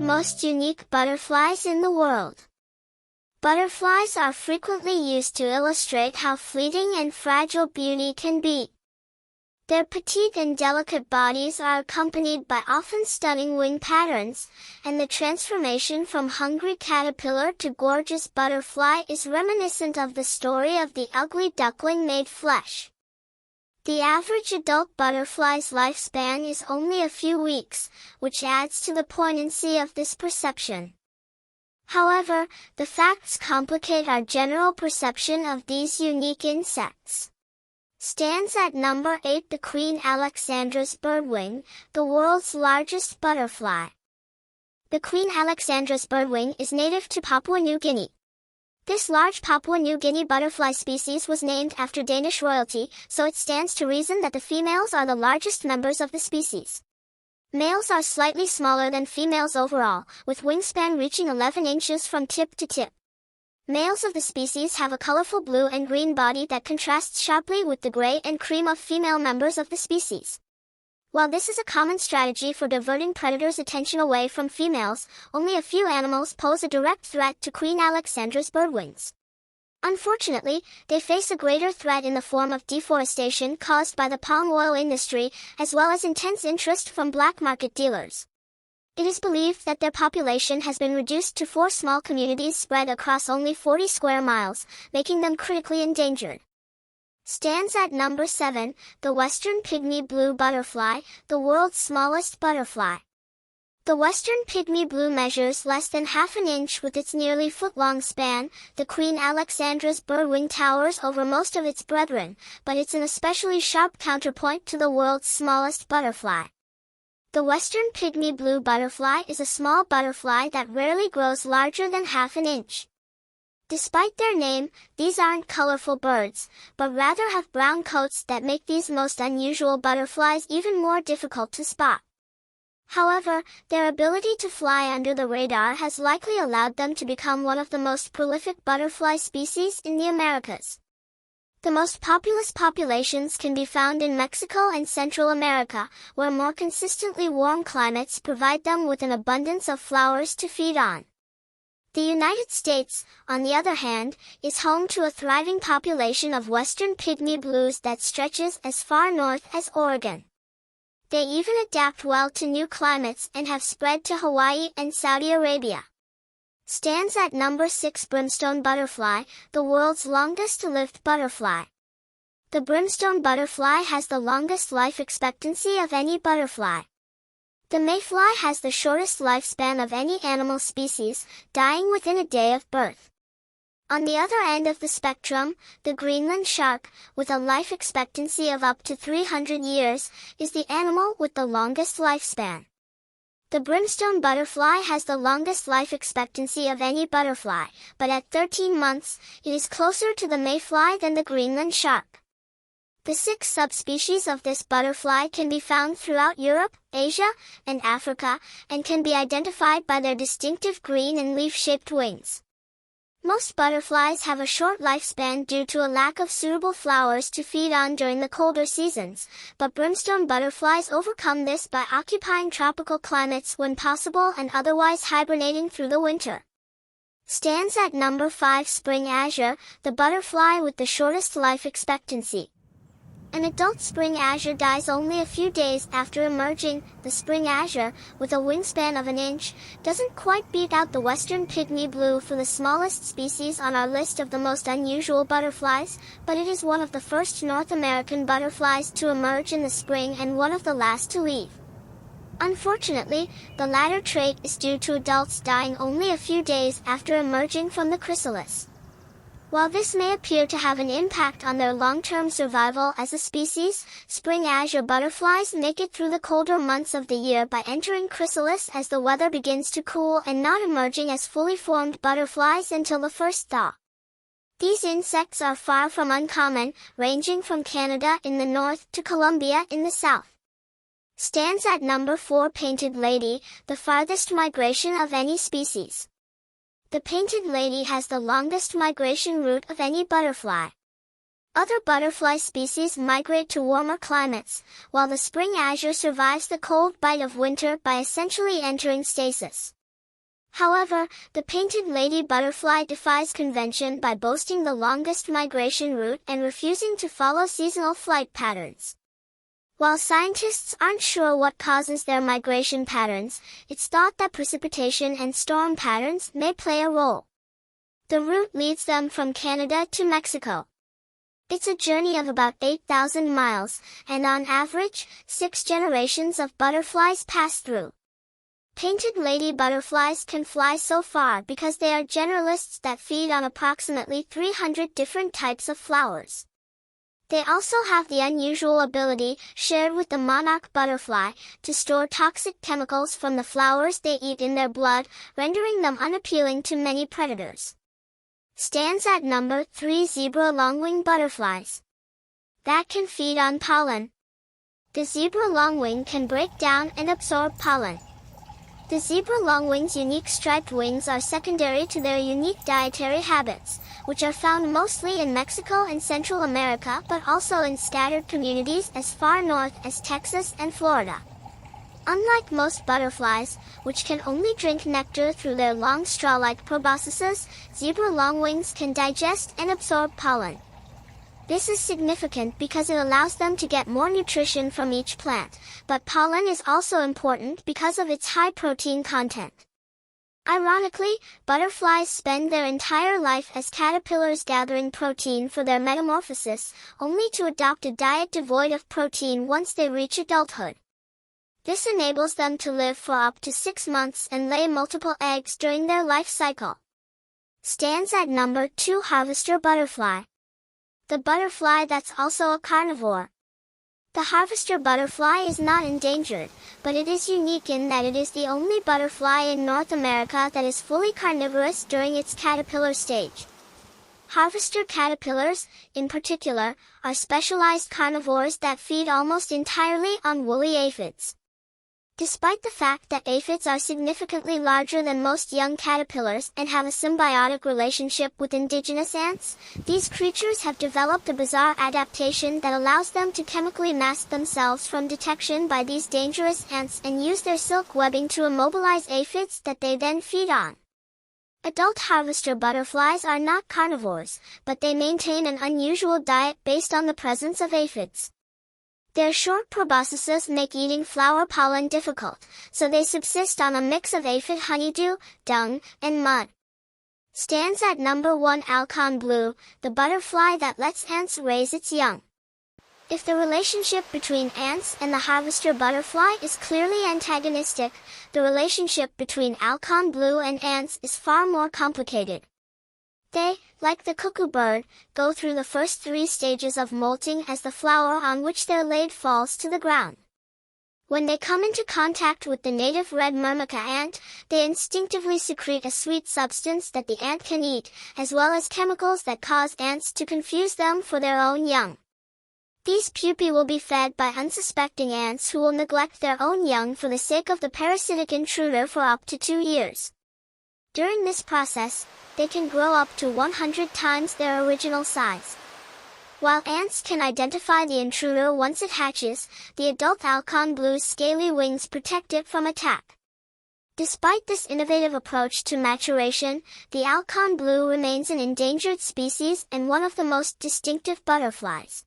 most unique butterflies in the world. Butterflies are frequently used to illustrate how fleeting and fragile beauty can be. Their petite and delicate bodies are accompanied by often stunning wing patterns, and the transformation from hungry caterpillar to gorgeous butterfly is reminiscent of the story of the ugly duckling made flesh. The average adult butterfly's lifespan is only a few weeks, which adds to the poignancy of this perception. However, the facts complicate our general perception of these unique insects. Stands at number 8 the Queen Alexandra's birdwing, the world's largest butterfly. The Queen Alexandra's birdwing is native to Papua New Guinea. This large Papua New Guinea butterfly species was named after Danish royalty, so it stands to reason that the females are the largest members of the species. Males are slightly smaller than females overall, with wingspan reaching 11 inches from tip to tip. Males of the species have a colorful blue and green body that contrasts sharply with the gray and cream of female members of the species. While this is a common strategy for diverting predators' attention away from females, only a few animals pose a direct threat to Queen Alexandra's birdwings. Unfortunately, they face a greater threat in the form of deforestation caused by the palm oil industry, as well as intense interest from black market dealers. It is believed that their population has been reduced to 4 small communities spread across only 40 square miles, making them critically endangered. Stands at number 7, the Western Pygmy blue butterfly, the world's smallest butterfly. The Western Pygmy blue measures less than half an inch with its nearly foot-long span. The Queen Alexandra's birdwing towers over most of its brethren, but it's an especially sharp counterpoint to the world's smallest butterfly. The Western Pygmy blue butterfly is a small butterfly that rarely grows larger than half an inch. Despite their name, these aren't colorful birds, but rather have brown coats that make these most unusual butterflies even more difficult to spot. However, their ability to fly under the radar has likely allowed them to become one of the most prolific butterfly species in the Americas. The most populous populations can be found in Mexico and Central America, where more consistently warm climates provide them with an abundance of flowers to feed on. The United States, on the other hand, is home to a thriving population of Western Pygmy blues that stretches as far north as Oregon. They even adapt well to new climates and have spread to Hawaii and Saudi Arabia. Stands at number 6 Brimstone butterfly, the world's longest-lived butterfly. The brimstone butterfly has the longest life expectancy of any butterfly. The mayfly has the shortest lifespan of any animal species, dying within a day of birth. On the other end of the spectrum, the Greenland shark, with a life expectancy of up to 300 years, is the animal with the longest lifespan. The brimstone butterfly has the longest life expectancy of any butterfly, but at 13 months, it is closer to the mayfly than the Greenland shark. The 6 subspecies of this butterfly can be found throughout Europe, Asia, and Africa, and can be identified by their distinctive green and leaf-shaped wings. Most butterflies have a short lifespan due to a lack of suitable flowers to feed on during the colder seasons, but brimstone butterflies overcome this by occupying tropical climates when possible and otherwise hibernating through the winter. Stands at number 5 Spring Azure, the butterfly with the shortest life expectancy. An adult spring azure dies only a few days after emerging. The spring azure, with a wingspan of an inch, doesn't quite beat out the Western Pygmy blue for the smallest species on our list of the most unusual butterflies, but it is one of the first North American butterflies to emerge in the spring and one of the last to leave. Unfortunately, the latter trait is due to adults dying only a few days after emerging from the chrysalis. While this may appear to have an impact on their long-term survival as a species, spring azure butterflies make it through the colder months of the year by entering chrysalis as the weather begins to cool and not emerging as fully formed butterflies until the first thaw. These insects are far from uncommon, ranging from Canada in the north to Colombia in the south. Stands at number 4 Painted Lady, the farthest migration of any species. The painted lady has the longest migration route of any butterfly. Other butterfly species migrate to warmer climates, while the spring azure survives the cold bite of winter by essentially entering stasis. However, the painted lady butterfly defies convention by boasting the longest migration route and refusing to follow seasonal flight patterns. While scientists aren't sure what causes their migration patterns, it's thought that precipitation and storm patterns may play a role. The route leads them from Canada to Mexico. It's a journey of about 8,000 miles, and on average, 6 generations of butterflies pass through. Painted lady butterflies can fly so far because they are generalists that feed on approximately 300 different types of flowers. They also have the unusual ability, shared with the monarch butterfly, to store toxic chemicals from the flowers they eat in their blood, rendering them unappealing to many predators. Stands at number 3 zebra longwing butterflies. That can feed on pollen. The zebra longwing can break down and absorb pollen. The zebra longwing's unique striped wings are secondary to their unique dietary habits, which are found mostly in Mexico and Central America but also in scattered communities as far north as Texas and Florida. Unlike most butterflies, which can only drink nectar through their long straw-like proboscises, zebra longwings can digest and absorb pollen. This is significant because it allows them to get more nutrition from each plant, but pollen is also important because of its high protein content. Ironically, butterflies spend their entire life as caterpillars gathering protein for their metamorphosis, only to adopt a diet devoid of protein once they reach adulthood. This enables them to live for up to 6 months and lay multiple eggs during their life cycle. Stands at number 2 harvester butterfly. The butterfly that's also a carnivore. The harvester butterfly is not endangered, but it is unique in that it is the only butterfly in North America that is fully carnivorous during its caterpillar stage. Harvester caterpillars, in particular, are specialized carnivores that feed almost entirely on woolly aphids. Despite the fact that aphids are significantly larger than most young caterpillars and have a symbiotic relationship with indigenous ants, these creatures have developed a bizarre adaptation that allows them to chemically mask themselves from detection by these dangerous ants and use their silk webbing to immobilize aphids that they then feed on. Adult harvester butterflies are not carnivores, but they maintain an unusual diet based on the presence of aphids. Their short proboscises make eating flower pollen difficult, so they subsist on a mix of aphid honeydew, dung, and mud. Stands at number 1 Alcon blue, the butterfly that lets ants raise its young. If the relationship between ants and the harvester butterfly is clearly antagonistic, the relationship between Alcon blue and ants is far more complicated. They, like the cuckoo bird, go through the first 3 stages of molting as the flower on which they're laid falls to the ground. When they come into contact with the native red myrmica ant, they instinctively secrete a sweet substance that the ant can eat, as well as chemicals that cause ants to confuse them for their own young. These pupae will be fed by unsuspecting ants who will neglect their own young for the sake of the parasitic intruder for up to 2 years. During this process, they can grow up to 100 times their original size. While ants can identify the intruder once it hatches, the adult Alcon blue's scaly wings protect it from attack. Despite this innovative approach to maturation, the Alcon blue remains an endangered species and one of the most distinctive butterflies.